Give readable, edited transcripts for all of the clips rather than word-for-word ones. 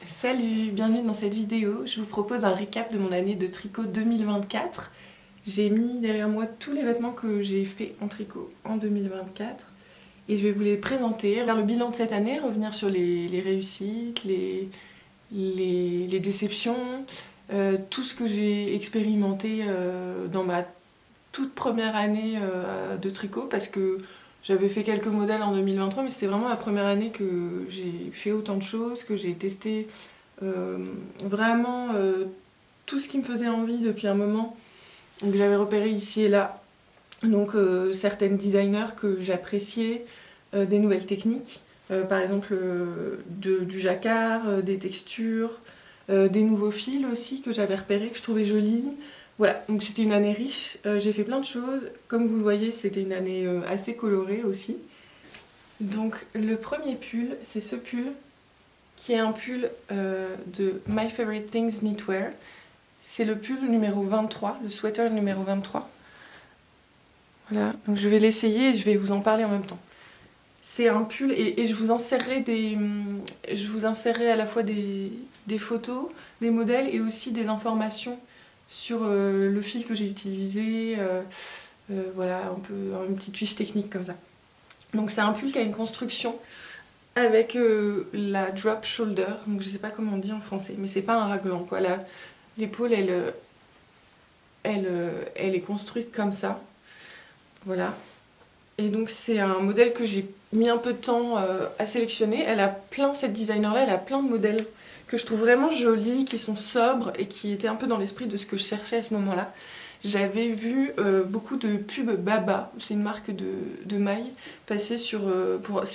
Salut, bienvenue dans cette vidéo. Je vous propose un récap de mon année de tricot 2024. J'ai mis derrière moi tous les vêtements que j'ai fait en tricot en 2024 et je vais vous les présenter, faire le bilan de cette année, revenir sur les réussites, les déceptions, tout ce que j'ai expérimenté dans ma toute première année de tricot parce que j'avais fait quelques modèles en 2023 mais c'était vraiment la première année que j'ai fait autant de choses, que j'ai testé euh, vraiment tout ce qui me faisait envie depuis un moment. Donc j'avais repéré ici et là donc certaines designers que j'appréciais, des nouvelles techniques, par exemple du jacquard, des textures, des nouveaux fils aussi que j'avais repérés, que je trouvais jolis. Voilà, donc c'était une année riche, j'ai fait plein de choses. Comme vous le voyez, c'était une année assez colorée aussi. Donc le premier pull, c'est ce pull qui est un pull de My Favorite Things Knitwear. C'est le pull numéro 23, le sweater numéro 23. Voilà, donc je vais l'essayer et je vais vous en parler en même temps. C'est un pull et je vous insérerai à la fois des photos, des modèles et aussi des informations sur le fil que j'ai utilisé, voilà, un peu une petite fiche technique comme ça. Donc c'est un pull qui a une construction avec la drop shoulder, donc je sais pas comment on dit en français, mais c'est pas un raglan quoi. L'épaule elle est construite comme ça, voilà. Et donc c'est un modèle que j'ai mis un peu de temps à sélectionner. Cette designer là, elle a plein de modèles que je trouve vraiment jolis, qui sont sobres et qui étaient un peu dans l'esprit de ce que je cherchais à ce moment-là. J'avais vu beaucoup de pubs Baba, c'est une marque de mailles, passer sur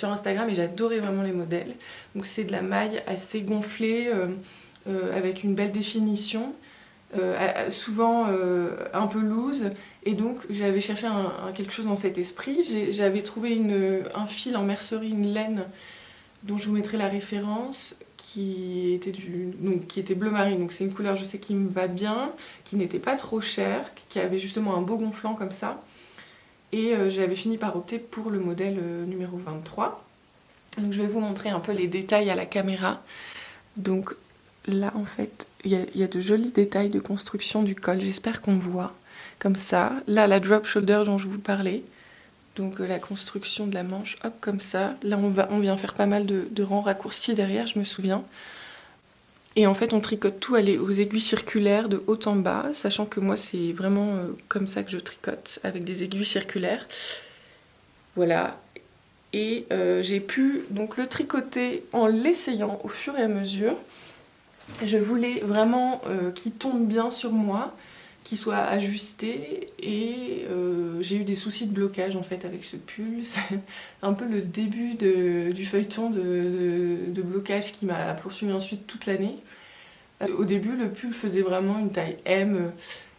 Instagram et j'adorais vraiment les modèles. Donc c'est de la maille assez gonflée, avec une belle définition, souvent un peu loose, et donc j'avais cherché quelque chose dans cet esprit. J'avais trouvé un fil en mercerie, une laine dont je vous mettrai la référence, qui était bleu marine, donc c'est une couleur je sais qui me va bien, qui n'était pas trop chère, qui avait justement un beau gonflant comme ça, et j'avais fini par opter pour le modèle numéro 23. Donc je vais vous montrer un peu les détails à la caméra. Donc là en fait il y a de jolis détails de construction du col, j'espère qu'on voit comme ça. Là la drop shoulder dont je vous parlais, donc la construction de la manche, hop comme ça. Là on vient faire pas mal de rangs raccourcis derrière, je me souviens. Et en fait on tricote tout aux aiguilles circulaires de haut en bas, sachant que moi c'est vraiment comme ça que je tricote, avec des aiguilles circulaires. Voilà. Et j'ai pu donc le tricoter en l'essayant au fur et à mesure. Je voulais vraiment qu'il tombe bien sur moi, qu'il soit ajusté, et j'ai eu des soucis de blocage en fait avec ce pull. C'est un peu le début du feuilleton de blocage qui m'a poursuivi ensuite toute l'année. Au début, le pull faisait vraiment une taille M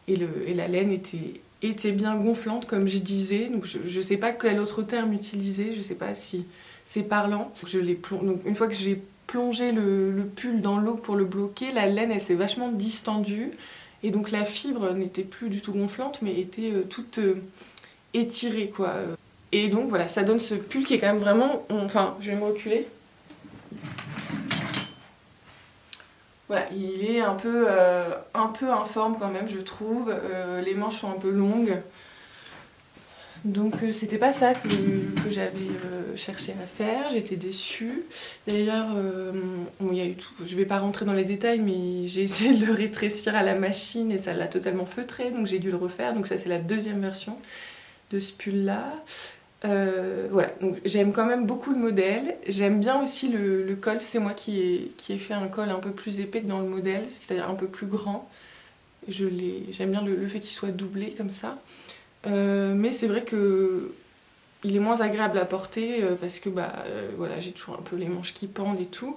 et la laine était bien gonflante comme je disais. Donc je sais pas quel autre terme utiliser, je sais pas si c'est parlant. Donc une fois que j'ai plongé le pull dans l'eau pour le bloquer, la laine elle s'est vachement distendue et donc la fibre n'était plus du tout gonflante mais était toute étirée quoi. Et donc voilà, ça donne ce pull qui est quand même vraiment... Enfin, je vais me reculer. Voilà, il est un peu informe quand même, je trouve. Les manches sont un peu longues. Donc c'était pas ça que j'avais cherché à faire, j'étais déçue. D'ailleurs, bon, y a eu tout. Je vais pas rentrer dans les détails, mais j'ai essayé de le rétrécir à la machine et ça l'a totalement feutré, donc j'ai dû le refaire. Donc ça c'est la deuxième version de ce pull-là. Voilà, donc j'aime quand même beaucoup le modèle. J'aime bien aussi le col, c'est moi qui ai fait un col un peu plus épais que dans le modèle, c'est-à-dire un peu plus grand. J'aime bien le fait qu'il soit doublé comme ça. Mais c'est vrai que il est moins agréable à porter parce que voilà, j'ai toujours un peu les manches qui pendent et tout.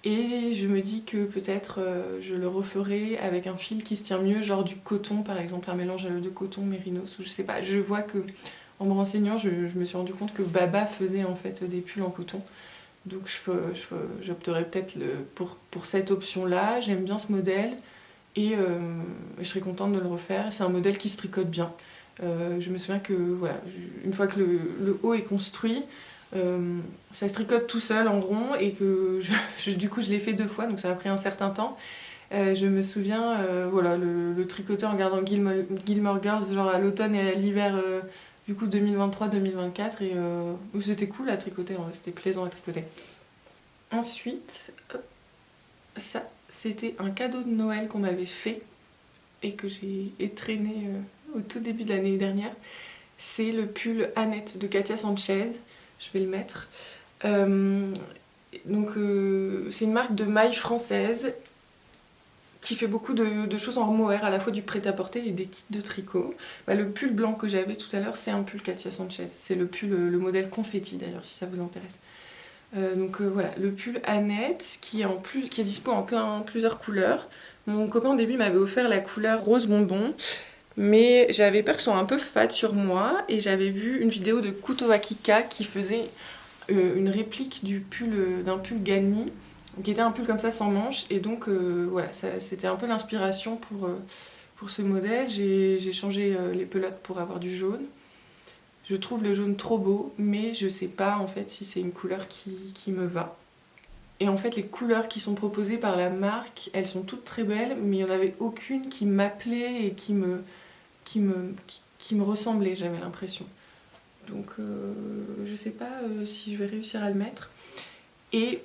Et je me dis que peut-être je le referai avec un fil qui se tient mieux, genre du coton par exemple, un mélange de coton mérinos, ou je sais pas. Je vois que en me renseignant, je me suis rendu compte que Baba faisait en fait des pulls en coton. Donc j'opterai peut-être pour cette option-là. J'aime bien ce modèle et je serais contente de le refaire. C'est un modèle qui se tricote bien. Je me souviens que voilà, une fois que le haut est construit, Ça se tricote tout seul en rond et que du coup je l'ai fait 2 fois, donc ça m'a pris un certain temps. Je me souviens, voilà, le tricoter en regardant Gilmore Girls, genre à l'automne et à l'hiver, du coup 2023-2024, et c'était cool à tricoter, c'était plaisant à tricoter. Ensuite, ça, c'était un cadeau de Noël qu'on m'avait fait et que j'ai étrenné au tout début de l'année dernière. C'est le pull Annette de Katia Sanchez, je vais le mettre. C'est une marque de mailles française qui fait beaucoup de choses en mohair, à la fois du prêt-à-porter et des kits de tricot. Le pull blanc que j'avais tout à l'heure, c'est un pull Katia Sanchez. C'est le pull, le modèle confetti d'ailleurs, si ça vous intéresse. Voilà, le pull Annette qui est dispo en plusieurs couleurs. Mon copain au début m'avait offert la couleur rose bonbon, mais j'avais peur que ce soit un peu fade sur moi, et j'avais vu une vidéo de Kuto Akika qui faisait une réplique d'un pull Ganni, qui était un pull comme ça sans manches, et donc voilà, c'était un peu l'inspiration pour ce modèle. J'ai changé les pelotes pour avoir du jaune. Je trouve le jaune trop beau, mais je sais pas en fait si c'est une couleur qui me va. Et en fait, les couleurs qui sont proposées par la marque, elles sont toutes très belles, mais il n'y en avait aucune qui m'appelait et qui me ressemblait, j'avais l'impression. Donc je sais pas si je vais réussir à le mettre. Et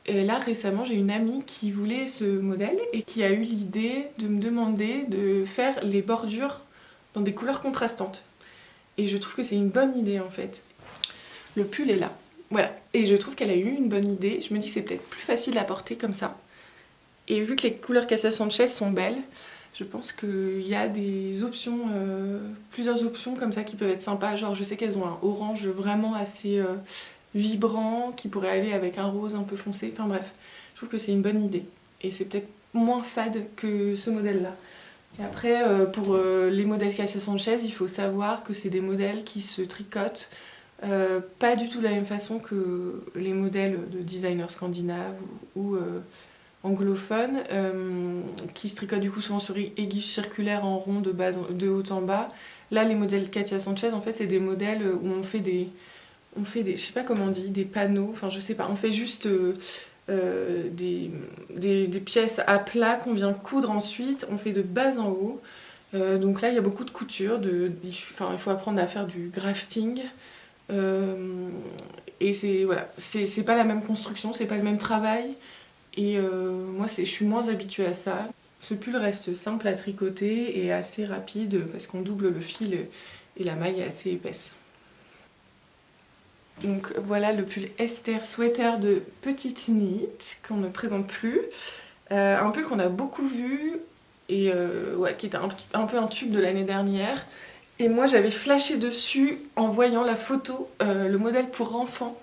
là récemment, j'ai une amie qui voulait ce modèle et qui a eu l'idée de me demander de faire les bordures dans des couleurs contrastantes. Et je trouve que c'est une bonne idée en fait. Le pull est là. Voilà. Et je trouve qu'elle a eu une bonne idée. Je me dis que c'est peut-être plus facile à porter comme ça. Et vu que les couleurs Katia Sanchez sont belles, je pense qu'il y a des options, plusieurs options comme ça qui peuvent être sympas. Genre je sais qu'elles ont un orange vraiment assez vibrant qui pourrait aller avec un rose un peu foncé. Enfin bref, je trouve que c'est une bonne idée. Et c'est peut-être moins fade que ce modèle-là. Et après, pour les modèles Katia Sanchez, il faut savoir que c'est des modèles qui se tricotent pas du tout de la même façon que les modèles de designers scandinaves ou anglophones, qui se tricotent du coup souvent sur aiguilles circulaires en rond de haut en bas. Là, les modèles Katia Sanchez, en fait, c'est des modèles où on fait des, je sais pas comment on dit, des panneaux, enfin je sais pas, on fait juste des pièces à plat qu'on vient coudre ensuite, on fait de bas en haut. Donc là, il y a beaucoup de couture, il faut apprendre à faire du grafting. Et c'est pas la même construction, c'est pas le même travail. Et moi, je suis moins habituée à ça. Ce pull reste simple à tricoter et assez rapide parce qu'on double le fil et la maille est assez épaisse. Donc voilà le pull Esther Sweater de Petite Knit qu'on ne présente plus. Un pull qu'on a beaucoup vu et qui était un peu un tube de l'année dernière. Et moi j'avais flashé dessus en voyant la photo, le modèle pour enfants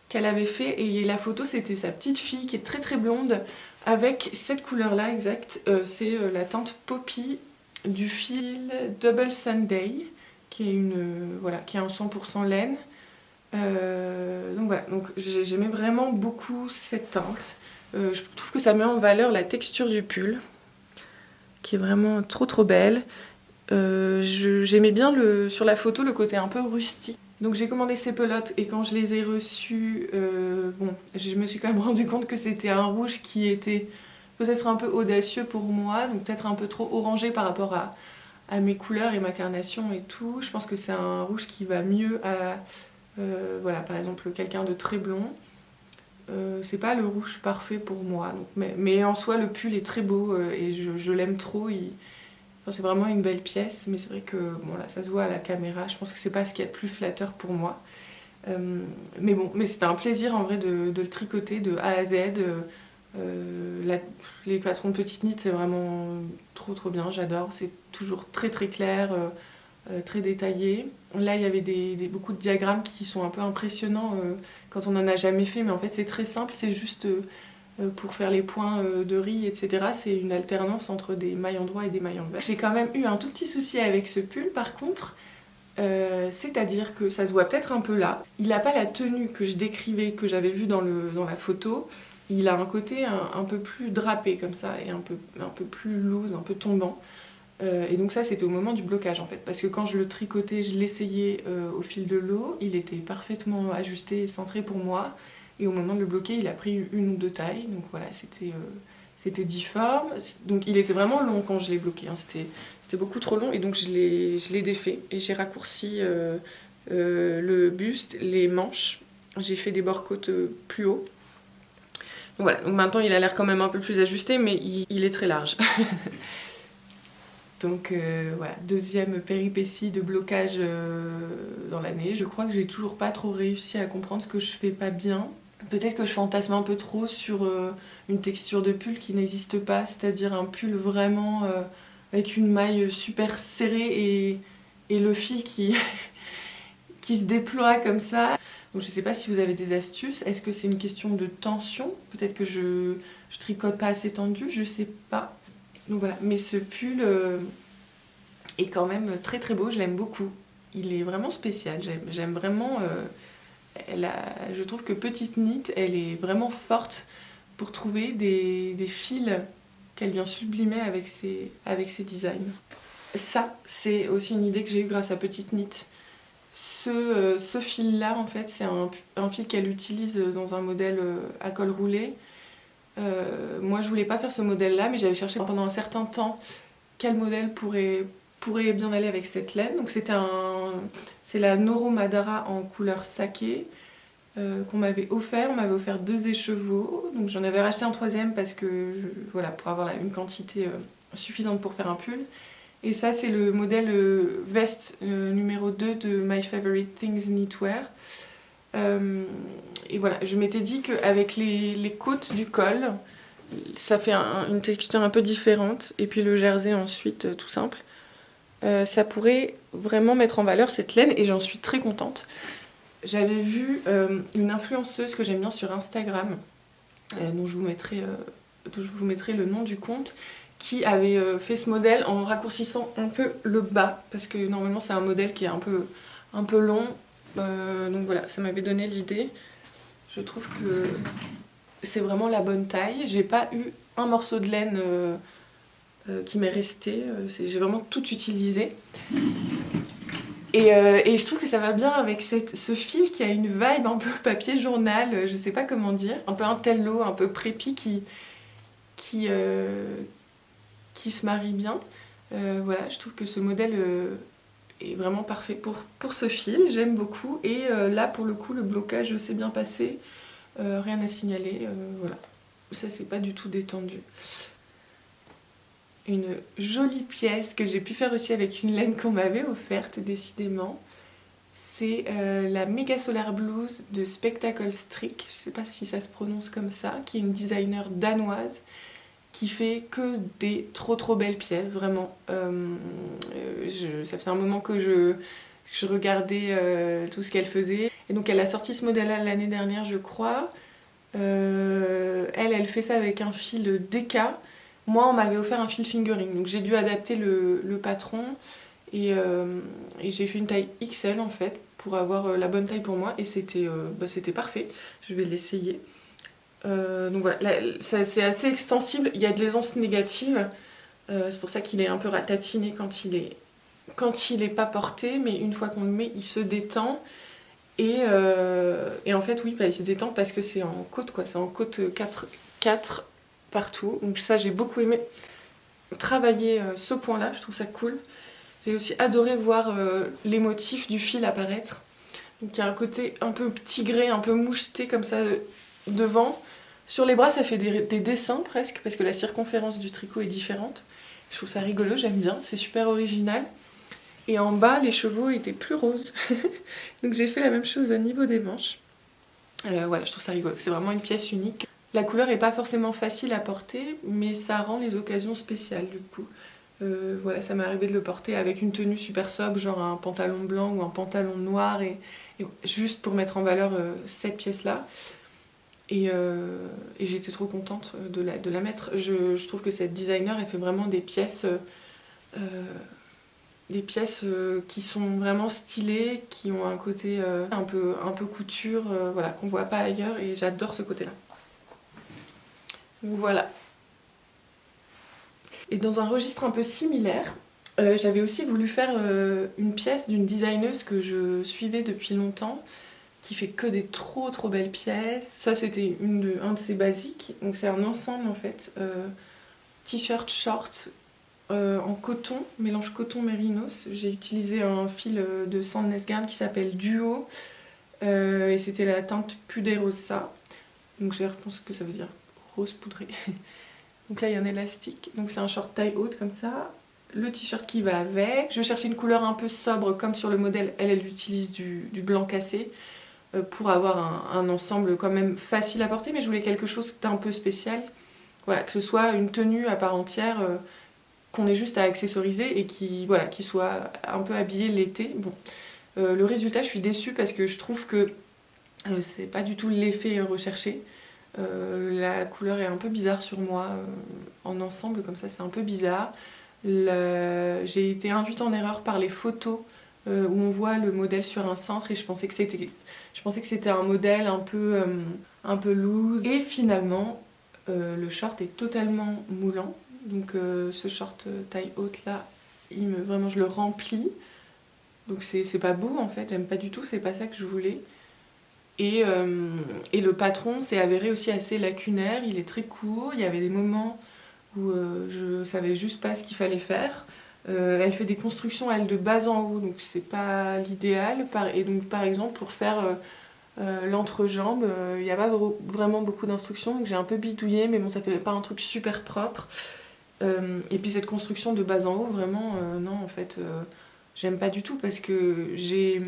qu'elle avait fait. Et la photo c'était sa petite fille qui est très très blonde avec cette couleur là exacte. C'est la teinte Poppy du fil Double Sunday qui est en 100% laine. Donc voilà, j'aimais vraiment beaucoup cette teinte. Je trouve que ça met en valeur la texture du pull, qui est vraiment trop trop belle. J'aimais bien sur la photo le côté un peu rustique. Donc j'ai commandé ces pelotes et quand je les ai reçues, je me suis quand même rendu compte que c'était un rouge qui était peut-être un peu audacieux pour moi, donc peut-être un peu trop orangé par rapport à mes couleurs et ma carnation et tout. Je pense que c'est un rouge qui va mieux à par exemple quelqu'un de très blond. C'est pas le rouge parfait pour moi, donc, mais en soi le pull est très beau et je l'aime trop. C'est vraiment une belle pièce, mais c'est vrai que là ça se voit à la caméra, je pense que c'est pas ce qu'il y a de plus flatteur pour moi. Mais c'était un plaisir en vrai de le tricoter de A à Z. Les patrons de Petite Knit c'est vraiment trop trop bien, j'adore, c'est toujours très très clair. Très détaillé. Là, il y avait beaucoup de diagrammes qui sont un peu impressionnants quand on n'en a jamais fait, mais en fait, c'est très simple, c'est juste pour faire les points de riz, etc. C'est une alternance entre des mailles endroit et des mailles envers. J'ai quand même eu un tout petit souci avec ce pull, par contre, c'est-à-dire que ça se voit peut-être un peu là. Il n'a pas la tenue que je décrivais, que j'avais vue dans la photo. Il a un côté un peu plus drapé comme ça, et un peu plus loose, un peu tombant. Et donc ça c'était au moment du blocage en fait, parce que quand je le tricotais, je l'essayais au fil de l'eau, il était parfaitement ajusté et centré pour moi, et au moment de le bloquer il a pris 1 ou 2 tailles, donc voilà c'était difforme, donc il était vraiment long quand je l'ai bloqué, hein. C'était beaucoup trop long et donc je l'ai défait et j'ai raccourci le buste, les manches, j'ai fait des bords-côtes plus hauts. Donc voilà, donc maintenant il a l'air quand même un peu plus ajusté mais il est très large. Donc voilà, deuxième péripétie de blocage dans l'année. Je crois que j'ai toujours pas trop réussi à comprendre ce que je fais pas bien. Peut-être que je fantasme un peu trop sur une texture de pull qui n'existe pas, c'est-à-dire un pull vraiment avec une maille super serrée et le fil qui, qui se déploie comme ça. Donc je sais pas si vous avez des astuces. Est-ce que c'est une question de tension? Peut-être que je tricote pas assez tendu, je sais pas. Donc voilà, mais ce pull est quand même très très beau, je l'aime beaucoup. Il est vraiment spécial, j'aime vraiment... je trouve que Petite Knit, elle est vraiment forte pour trouver des fils qu'elle vient sublimer avec ses designs. Ça, c'est aussi une idée que j'ai eue grâce à Petite Knit. Ce fil-là, en fait, c'est un fil qu'elle utilise dans un modèle à col roulé. Moi, je voulais pas faire ce modèle-là, mais j'avais cherché pendant un certain temps quel modèle pourrait bien aller avec cette laine. Donc c'est la Noro Madara en couleur saké qu'on m'avait offert. On m'avait offert 2 écheveaux. Donc j'en avais racheté un 3e parce que voilà, pour avoir une quantité suffisante pour faire un pull. Et ça c'est le modèle veste numéro 2 de My Favorite Things Knitwear. Et voilà, je m'étais dit qu'avec les côtes du col, ça fait une texture un peu différente. Et puis le jersey ensuite, tout simple. Ça pourrait vraiment mettre en valeur cette laine et j'en suis très contente. J'avais vu une influenceuse que j'aime bien sur Instagram, dont je vous mettrai le nom du compte, qui avait fait ce modèle en raccourcissant un peu le bas, parce que normalement c'est un modèle qui est un peu long. Donc voilà, ça m'avait donné l'idée. Je trouve que c'est vraiment la bonne taille. J'ai pas eu un morceau de laine qui m'est resté. J'ai vraiment tout utilisé. Et je trouve que ça va bien avec ce fil qui a une vibe un peu papier journal, je sais pas comment dire, un peu un tello, un peu prépi qui se marie bien. Voilà, je trouve que ce modèle est vraiment parfait pour ce fil, j'aime beaucoup. Et là, pour le coup, le blocage s'est bien passé, rien à signaler, voilà. Ça, c'est pas du tout détendu. Une jolie pièce que j'ai pu faire aussi avec une laine qu'on m'avait offerte, décidément. C'est la Mega Solar Blues de Spectacle Strick, je sais pas si ça se prononce comme ça, qui est une designer danoise qui fait que des trop belles pièces, vraiment. Ça faisait un moment que je regardais tout ce qu'elle faisait. Et donc elle a sorti ce modèle-là l'année dernière, je crois. Elle fait ça avec un fil DK. Moi, on m'avait offert un fil fingering, donc j'ai dû adapter le patron et j'ai fait une taille XL en fait pour avoir la bonne taille pour moi et c'était parfait. Je vais l'essayer. Donc voilà, c'est assez extensible, il y a de l'aisance négative, c'est pour ça qu'il est un peu ratatiné quand il est pas porté, mais une fois qu'on le met, il se détend. Et en fait, oui, il se détend parce que c'est en côte, quoi. C'est en côte 4 partout. Donc ça, j'ai beaucoup aimé travailler ce point-là, je trouve ça cool. J'ai aussi adoré voir les motifs du fil apparaître. Donc il y a un côté un peu tigré, un peu moucheté comme ça devant. Sur les bras, ça fait des dessins presque, parce que la circonférence du tricot est différente. Je trouve ça rigolo, j'aime bien, c'est super original. Et en bas, les chevaux étaient plus roses. Donc j'ai fait la même chose au niveau des manches. Voilà, je trouve ça rigolo, c'est vraiment une pièce unique. La couleur est pas forcément facile à porter, mais ça rend les occasions spéciales du coup. Voilà, ça m'est arrivé de le porter avec une tenue super sobre, genre un pantalon blanc ou un pantalon noir, et juste pour mettre en valeur cette pièce-là. Et j'étais trop contente de la mettre. Je trouve que cette designer, elle fait vraiment des pièces qui sont vraiment stylées, qui ont un côté un peu couture, voilà, qu'on voit pas ailleurs, et j'adore ce côté-là. Donc voilà. Et dans un registre un peu similaire, J'avais aussi voulu faire une pièce d'une designeuse que je suivais depuis longtemps, qui fait que des trop belles pièces. Ça c'était un de ses basiques, donc c'est un ensemble en fait, t-shirt, short, en coton, mélange coton mérinos. J'ai utilisé un fil de Sandnesgarn qui s'appelle Duo, et c'était la teinte Puderosa, donc je pense que ça veut dire rose poudré. Donc là il y a un élastique, donc c'est un short taille haute comme ça. Le t-shirt qui va avec. Je cherchais une couleur un peu sobre comme sur le modèle, elle utilise du blanc cassé pour avoir un ensemble quand même facile à porter, mais je voulais quelque chose d'un peu spécial. Voilà, que ce soit une tenue à part entière qu'on ait juste à accessoriser et qui soit un peu habillé l'été. Bon, le résultat, je suis déçue parce que je trouve que c'est pas du tout l'effet recherché. La couleur est un peu bizarre sur moi, en ensemble comme ça c'est un peu bizarre. J'ai été induite en erreur par les photos où on voit le modèle sur un cintre et je pensais que c'était un modèle un peu loose. Et finalement, le short est totalement moulant. Donc ce short taille haute là, vraiment je le remplis. Donc c'est pas beau en fait, j'aime pas du tout, c'est pas ça que je voulais. Et le patron s'est avéré aussi assez lacunaire, il est très court, il y avait des moments où je savais juste pas ce qu'il fallait faire. Elle fait des constructions, elle, de bas en haut, donc c'est pas l'idéal. Et donc par exemple pour faire l'entrejambe, il n'y a pas vraiment beaucoup d'instructions, donc j'ai un peu bidouillé, mais bon ça fait pas un truc super propre. Et puis cette construction de bas en haut, vraiment, non en fait, j'aime pas du tout parce que j'ai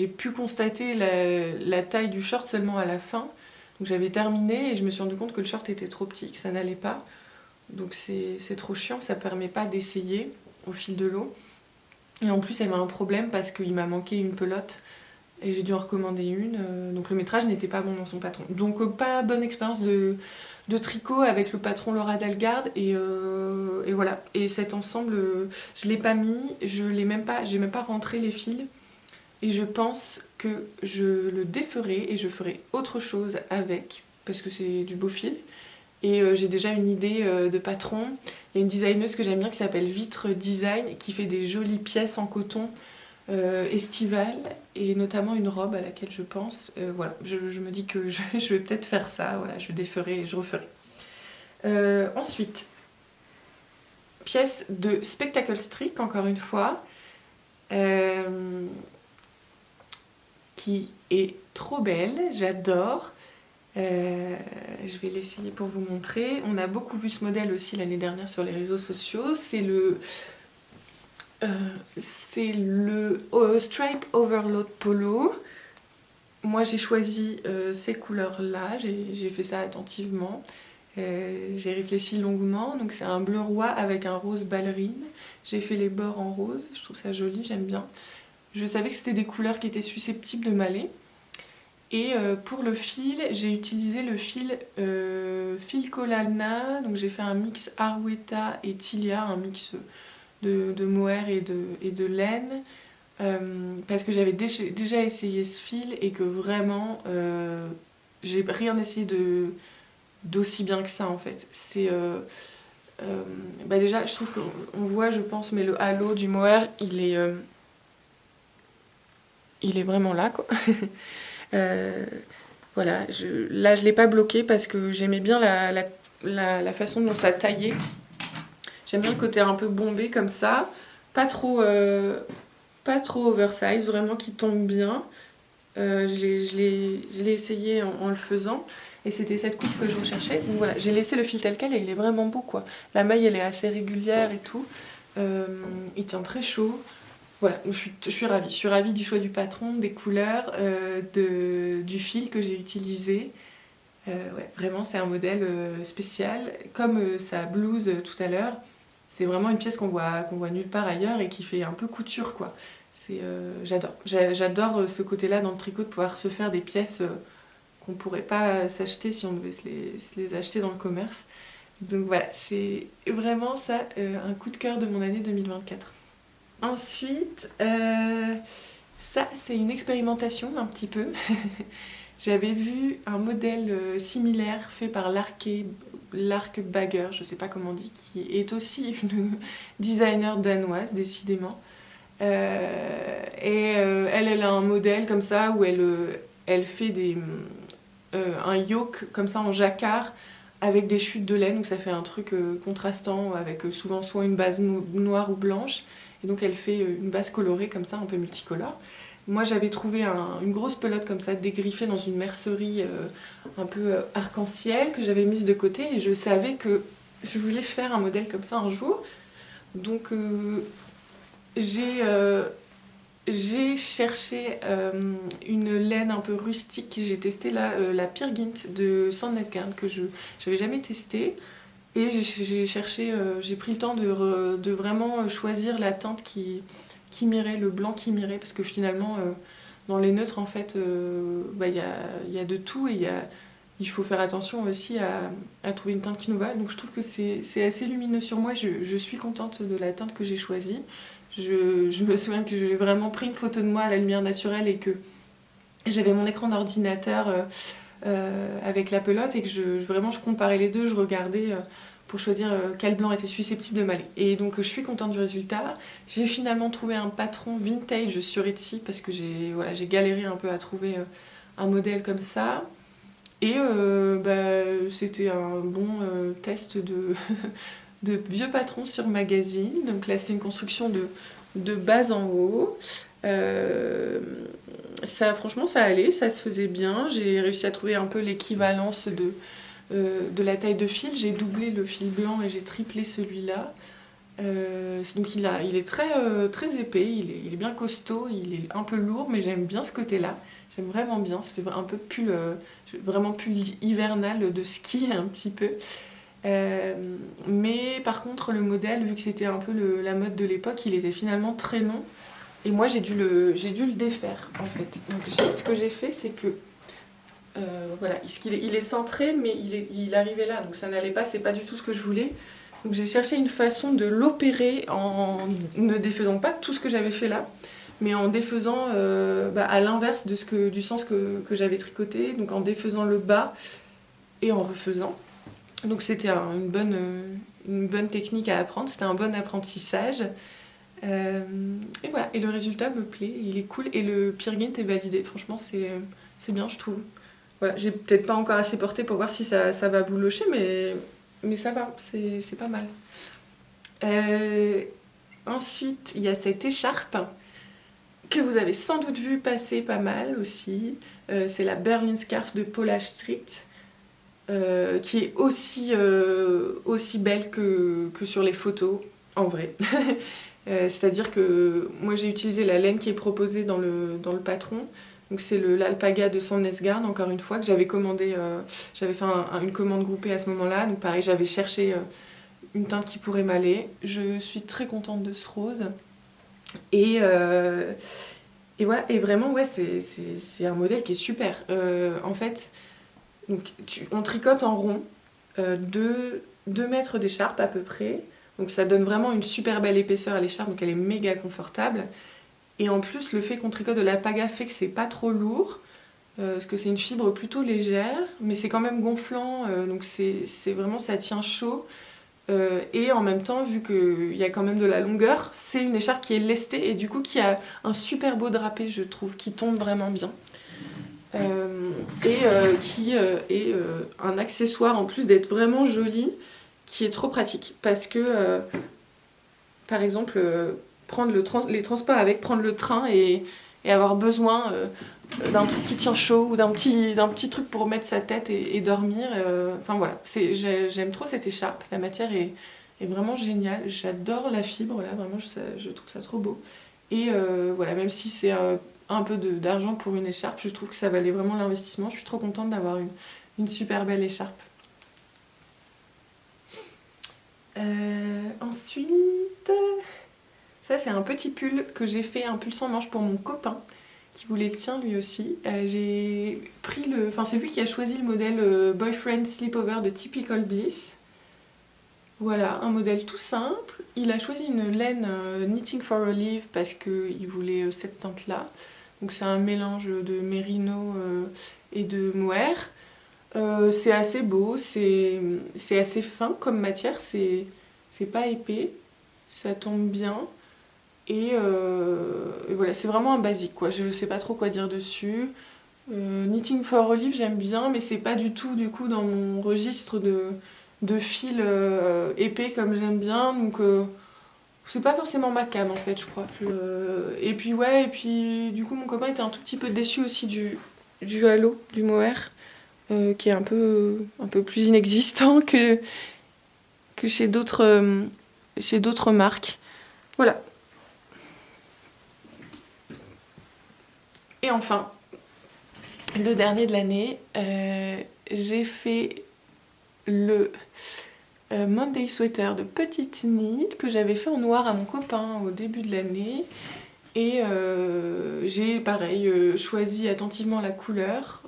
pu constater la taille du short seulement à la fin. Donc j'avais terminé et je me suis rendu compte que le short était trop petit, que ça n'allait pas. Donc c'est trop chiant, ça permet pas d'essayer au fil de l'eau. Et en plus elle m'a un problème parce qu'il m'a manqué une pelote et j'ai dû en recommander une. Donc le métrage n'était pas bon dans son patron. Donc pas bonne expérience de tricot avec le patron Laura Dalgarde et voilà. Et cet ensemble, je l'ai pas mis, j'ai même pas rentré les fils. Et je pense que je le déferai et je ferai autre chose avec, parce que c'est du beau fil. Et j'ai déjà une idée de patron. Il y a une designeuse que j'aime bien qui s'appelle Vitre Design, qui fait des jolies pièces en coton estivales, et notamment une robe à laquelle je pense. Voilà, je me dis que je vais peut-être faire ça, voilà, je déferai et je referai. Ensuite, pièce de Spectacle Streak, encore une fois. Qui est trop belle, j'adore. Je vais l'essayer pour vous montrer. On a beaucoup vu ce modèle aussi l'année dernière sur les réseaux sociaux. C'est le Stripe Overload Polo. Moi j'ai choisi ces couleurs-là, j'ai fait ça attentivement. J'ai réfléchi longuement. Donc c'est un bleu roi avec un rose ballerine. J'ai fait les bords en rose, je trouve ça joli, j'aime bien. Je savais que c'était des couleurs qui étaient susceptibles de m'aller. Et pour le fil, j'ai utilisé le fil Filcolana. Donc j'ai fait un mix Arwetta et Tilia, un mix de mohair et de laine. Parce que j'avais déjà essayé ce fil et que vraiment, j'ai rien essayé d'aussi bien que ça en fait. C'est... déjà, je trouve qu'on voit, je pense, mais le halo du mohair, il est vraiment là quoi. Voilà, là je l'ai pas bloqué parce que j'aimais bien la façon dont ça taillait. J'aime bien le côté un peu bombé comme ça, pas trop oversize, vraiment qui tombe bien. Je l'ai essayé en le faisant et c'était cette coupe que je recherchais. Donc voilà, j'ai laissé le fil tel quel et il est vraiment beau quoi. La maille elle est assez régulière et tout. Il tient très chaud. Voilà, je suis ravie. Je suis ravie du choix du patron, des couleurs, du fil que j'ai utilisé. Ouais, vraiment, c'est un modèle spécial. Comme sa blouse tout à l'heure, c'est vraiment une pièce qu'on voit nulle part ailleurs et qui fait un peu couture, quoi. J'adore. J'adore ce côté-là dans le tricot, de pouvoir se faire des pièces qu'on pourrait pas s'acheter si on devait se les acheter dans le commerce. Donc voilà, c'est vraiment ça, un coup de cœur de mon année 2024. Ensuite, ça c'est une expérimentation un petit peu. J'avais vu un modèle similaire fait par Larkey Larkbager, je sais pas comment on dit, qui est aussi une designer danoise, décidément. Elle a un modèle comme ça où elle fait un yoke comme ça en jacquard avec des chutes de laine, donc ça fait un truc contrastant avec souvent soit une base noire ou blanche, et donc elle fait une base colorée comme ça, un peu multicolore. Moi j'avais trouvé une grosse pelote comme ça dégriffée dans une mercerie un peu arc-en-ciel que j'avais mise de côté, et je savais que je voulais faire un modèle comme ça un jour, donc j'ai cherché une laine un peu rustique. J'ai testé la Peer Gynt de Sandnesgarn que j'avais jamais testé. Et j'ai pris le temps de vraiment choisir la teinte qui m'irait, le blanc qui m'irait. Parce que finalement, dans les neutres, en fait, y a de tout. Et il faut faire attention aussi à trouver une teinte qui nous va. Donc je trouve que c'est assez lumineux sur moi. Je suis contente de la teinte que j'ai choisie. Je me souviens que j'ai vraiment pris une photo de moi à la lumière naturelle et que j'avais mon écran d'ordinateur avec la pelote et que vraiment je comparais les deux, je regardais pour choisir quel blanc était susceptible de m'aller. Et donc je suis contente du résultat. J'ai finalement trouvé un patron vintage sur Etsy parce que j'ai galéré un peu à trouver un modèle comme ça. Et c'était un bon test de vieux patrons sur magazine. Donc là, c'était une construction de bas en haut. Franchement, ça allait, ça se faisait bien. J'ai réussi à trouver un peu l'équivalence de la taille de fil. J'ai doublé le fil blanc et j'ai triplé celui-là. Donc il est très épais, il est bien costaud, il est un peu lourd, mais j'aime bien ce côté-là. J'aime vraiment bien, ça fait un peu vraiment pull hivernal de ski un petit peu. Mais par contre le modèle, vu que c'était un peu la mode de l'époque, il était finalement très long et moi j'ai dû le défaire en fait. Donc ce que j'ai fait, c'est que voilà, il est centré mais il arrivait là, donc ça n'allait pas, c'est pas du tout ce que je voulais. Donc j'ai cherché une façon de l'opérer en ne défaisant pas tout ce que j'avais fait là, mais en défaisant à l'inverse du sens que j'avais tricoté, donc en défaisant le bas et en refaisant. Donc c'était une bonne technique à apprendre, c'était un bon apprentissage. Et voilà, et le résultat me plaît, il est cool, et le Peer Gynt est validé, franchement c'est bien je trouve. Voilà, j'ai peut-être pas encore assez porté pour voir si ça va boulocher, mais ça va, c'est pas mal. Ensuite, il y a cette écharpe que vous avez sans doute vu passer pas mal aussi. C'est la Berlin Scarf de Paula Street, qui est aussi belle que sur les photos, en vrai. C'est-à-dire que moi j'ai utilisé la laine qui est proposée dans le patron. Donc c'est l'Alpaga de Sandnesgarn, encore une fois, que j'avais commandé. J'avais fait une commande groupée à ce moment-là. Donc pareil, j'avais cherché une teinte qui pourrait m'aller. Je suis très contente de ce rose. Et voilà, et vraiment, ouais, c'est un modèle qui est super. En fait, donc, on tricote en rond 2 mètres d'écharpe à peu près. Donc ça donne vraiment une super belle épaisseur à l'écharpe, donc elle est méga confortable. Et en plus, le fait qu'on tricote de l'alpaga fait que c'est pas trop lourd, parce que c'est une fibre plutôt légère, mais c'est quand même gonflant, donc c'est vraiment, ça tient chaud. Et en même temps, vu qu'il y a quand même de la longueur, c'est une écharpe qui est lestée et du coup qui a un super beau drapé, je trouve, qui tombe vraiment bien. Qui est un accessoire, en plus d'être vraiment joli, qui est trop pratique. Parce que, par exemple, prendre les transports avec, prendre le train et avoir besoin d'un truc qui tient chaud ou d'un petit truc pour mettre sa tête et dormir. Enfin voilà, j'aime trop cette écharpe, la matière est vraiment géniale, j'adore la fibre là, vraiment je trouve ça trop beau. Et voilà, même si c'est un peu d'argent pour une écharpe, je trouve que ça valait vraiment l'investissement, je suis trop contente d'avoir une super belle écharpe. Ensuite, ça c'est un petit pull que j'ai fait, un pull sans manche pour mon copain qui voulait le sien lui aussi. J'ai pris c'est lui qui a choisi le modèle Boyfriend Sleepover de Typical Bliss. Voilà, un modèle tout simple. Il a choisi une laine Knitting for Olive parce qu'il voulait cette teinte là. Donc c'est un mélange de mérino et de mohair. C'est assez beau, c'est assez fin comme matière, c'est pas épais, ça tombe bien. Et voilà, c'est vraiment un basique quoi, je sais pas trop quoi dire dessus. Knitting for Olive j'aime bien, mais c'est pas du tout du coup dans mon registre de fils épais comme j'aime bien, donc c'est pas forcément ma came en fait je crois. Et puis ouais, et puis du coup mon copain était un tout petit peu déçu aussi du halo, du mohair, qui est un peu plus inexistant que chez d'autres marques. Voilà. Et enfin, le dernier de l'année, j'ai fait le Monday Sweater de Petite Knit que j'avais fait en noir à mon copain au début de l'année. Et j'ai pareil choisi attentivement la couleur.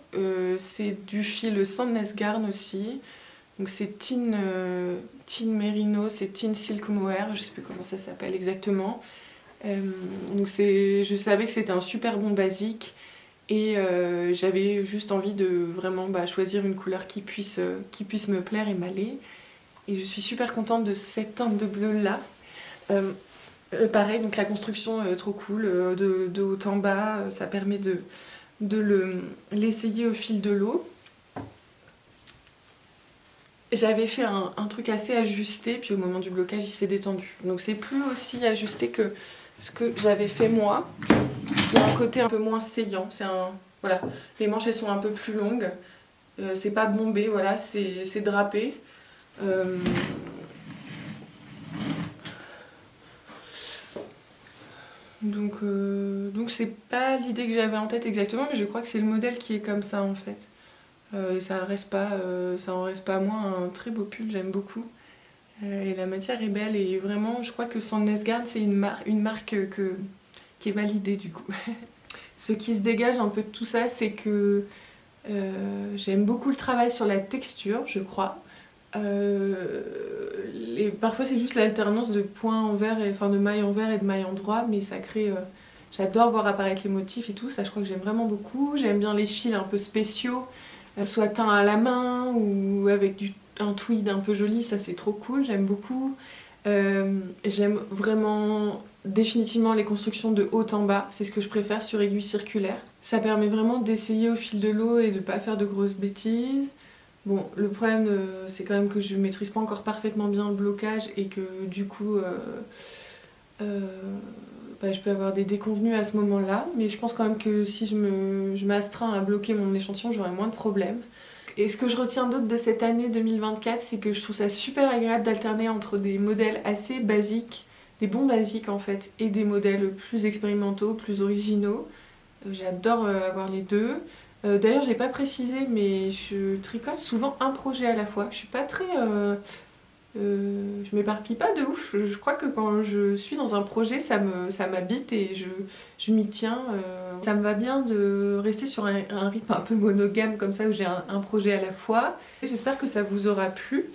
C'est du fil Sandnes Garn aussi. Donc c'est Tin Merino, c'est Tin Silk Mohair, je sais plus comment ça s'appelle exactement. Donc je savais que c'était un super bon basique. Et j'avais juste envie de vraiment choisir une couleur qui puisse me plaire et m'aller. Et je suis super contente de cette teinte de bleu là. Pareil, donc la construction trop cool, de haut en bas, ça permet de l'essayer au fil de l'eau. J'avais fait un truc assez ajusté, puis au moment du blocage il s'est détendu. Donc c'est plus aussi ajusté que ce que j'avais fait moi. Il y a un côté un peu moins saillant. Voilà. Les manches elles sont un peu plus longues. C'est pas bombé, voilà, c'est drapé. Donc c'est pas l'idée que j'avais en tête exactement, mais je crois que c'est le modèle qui est comme ça en fait. Ça en reste pas moins un très beau pull, j'aime beaucoup. Et la matière est belle et vraiment, je crois que Sandnes Garn c'est une marque qui est validée du coup. Ce qui se dégage un peu de tout ça, c'est que j'aime beaucoup le travail sur la texture, je crois. Parfois c'est juste l'alternance de points envers, enfin de mailles envers et de mailles endroit, mais ça crée... j'adore voir apparaître les motifs et tout, ça je crois que j'aime vraiment beaucoup. J'aime bien les fils un peu spéciaux, soit teints à la main ou avec un tweed un peu joli, ça c'est trop cool, j'aime beaucoup. J'aime vraiment définitivement les constructions de haut en bas, c'est ce que je préfère sur aiguille circulaire. Ça permet vraiment d'essayer au fil de l'eau et de pas faire de grosses bêtises. Bon, le problème c'est quand même que je maîtrise pas encore parfaitement bien le blocage et que du coup je peux avoir des déconvenues à ce moment-là, mais je pense quand même que si je m'astreins à bloquer mon échantillon, j'aurai moins de problèmes. Et ce que je retiens d'autre de cette année 2024, c'est que je trouve ça super agréable d'alterner entre des modèles assez basiques, des bons basiques en fait, et des modèles plus expérimentaux, plus originaux. J'adore avoir les deux. D'ailleurs, je l'ai pas précisé, mais je tricote souvent un projet à la fois. Je suis pas très... je m'éparpille pas de ouf. Je crois que quand je suis dans un projet, ça m'habite et je m'y tiens. Ça me va bien de rester sur un rythme un peu monogame comme ça, où j'ai un projet à la fois. J'espère que ça vous aura plu.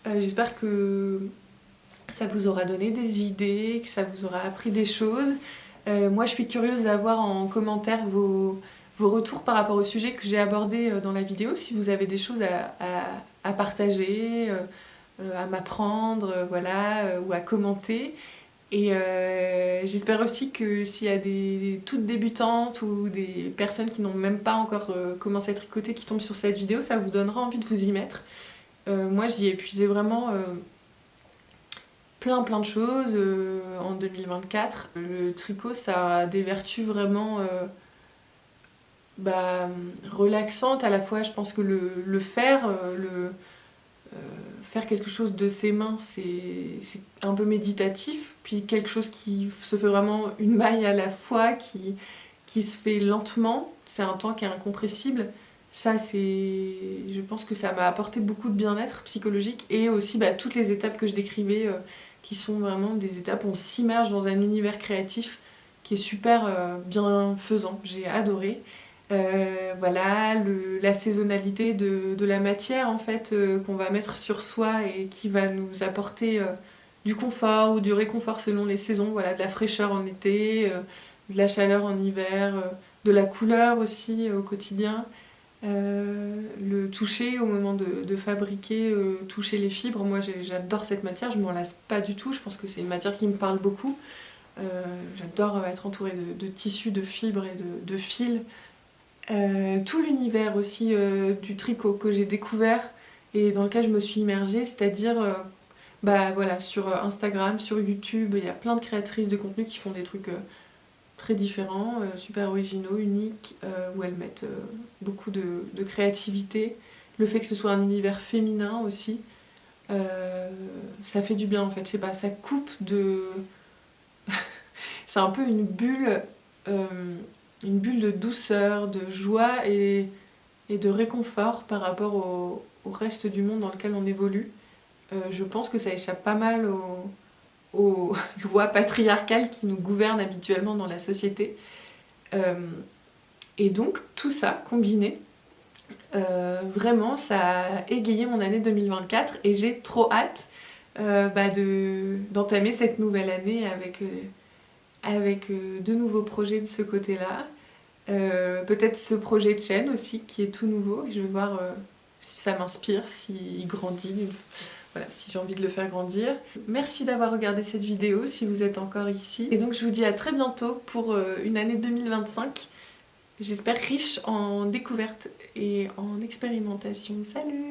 J'espère que ça vous aura donné des idées, que ça vous aura appris des choses. Moi, je suis curieuse d'avoir en commentaire vos retours par rapport au sujet que j'ai abordé dans la vidéo, si vous avez des choses à partager, à m'apprendre, voilà, ou à commenter. Et j'espère aussi que s'il y a des toutes débutantes ou des personnes qui n'ont même pas encore commencé à tricoter qui tombent sur cette vidéo, ça vous donnera envie de vous y mettre. Moi, j'y ai épuisé vraiment plein de choses en 2024. Le tricot, ça a des vertus vraiment relaxantes à la fois. Je pense que le faire, faire quelque chose de ses mains, c'est un peu méditatif. Puis quelque chose qui se fait vraiment une maille à la fois, qui se fait lentement. C'est un temps qui est incompressible. Ça, je pense que ça m'a apporté beaucoup de bien-être psychologique et aussi toutes les étapes que je décrivais qui sont vraiment des étapes où on s'immerge dans un univers créatif qui est super bienfaisant. J'ai adoré. Voilà, la saisonnalité de la matière en fait qu'on va mettre sur soi et qui va nous apporter du confort ou du réconfort selon les saisons. Voilà, de la fraîcheur en été, de la chaleur en hiver, de la couleur aussi au quotidien. le toucher au moment de fabriquer, toucher les fibres. Moi j'adore cette matière, je m'en lasse pas du tout, je pense que c'est une matière qui me parle beaucoup. J'adore être entourée de tissus, de fibres et de fils. Tout l'univers aussi du tricot que j'ai découvert et dans lequel je me suis immergée, c'est-à-dire bah voilà, sur Instagram, sur YouTube, il y a plein de créatrices de contenu qui font des trucs très différents, super originaux, uniques, où elles mettent beaucoup de créativité. Le fait que ce soit un univers féminin aussi, ça fait du bien en fait, je sais pas, ça coupe de... C'est un peu une bulle de douceur, de joie et de réconfort par rapport au reste du monde dans lequel on évolue. Je pense que ça échappe pas mal aux lois patriarcales qui nous gouvernent habituellement dans la société. Et donc tout ça combiné, vraiment ça a égayé mon année 2024 et j'ai trop hâte d'entamer cette nouvelle année avec de nouveaux projets de ce côté-là. Peut-être ce projet de chaîne aussi qui est tout nouveau. Je vais voir si ça m'inspire, s'il grandit, voilà, si j'ai envie de le faire grandir. Merci d'avoir regardé cette vidéo si vous êtes encore ici. Et donc je vous dis à très bientôt pour une année 2025. J'espère riche en découvertes et en expérimentation. Salut!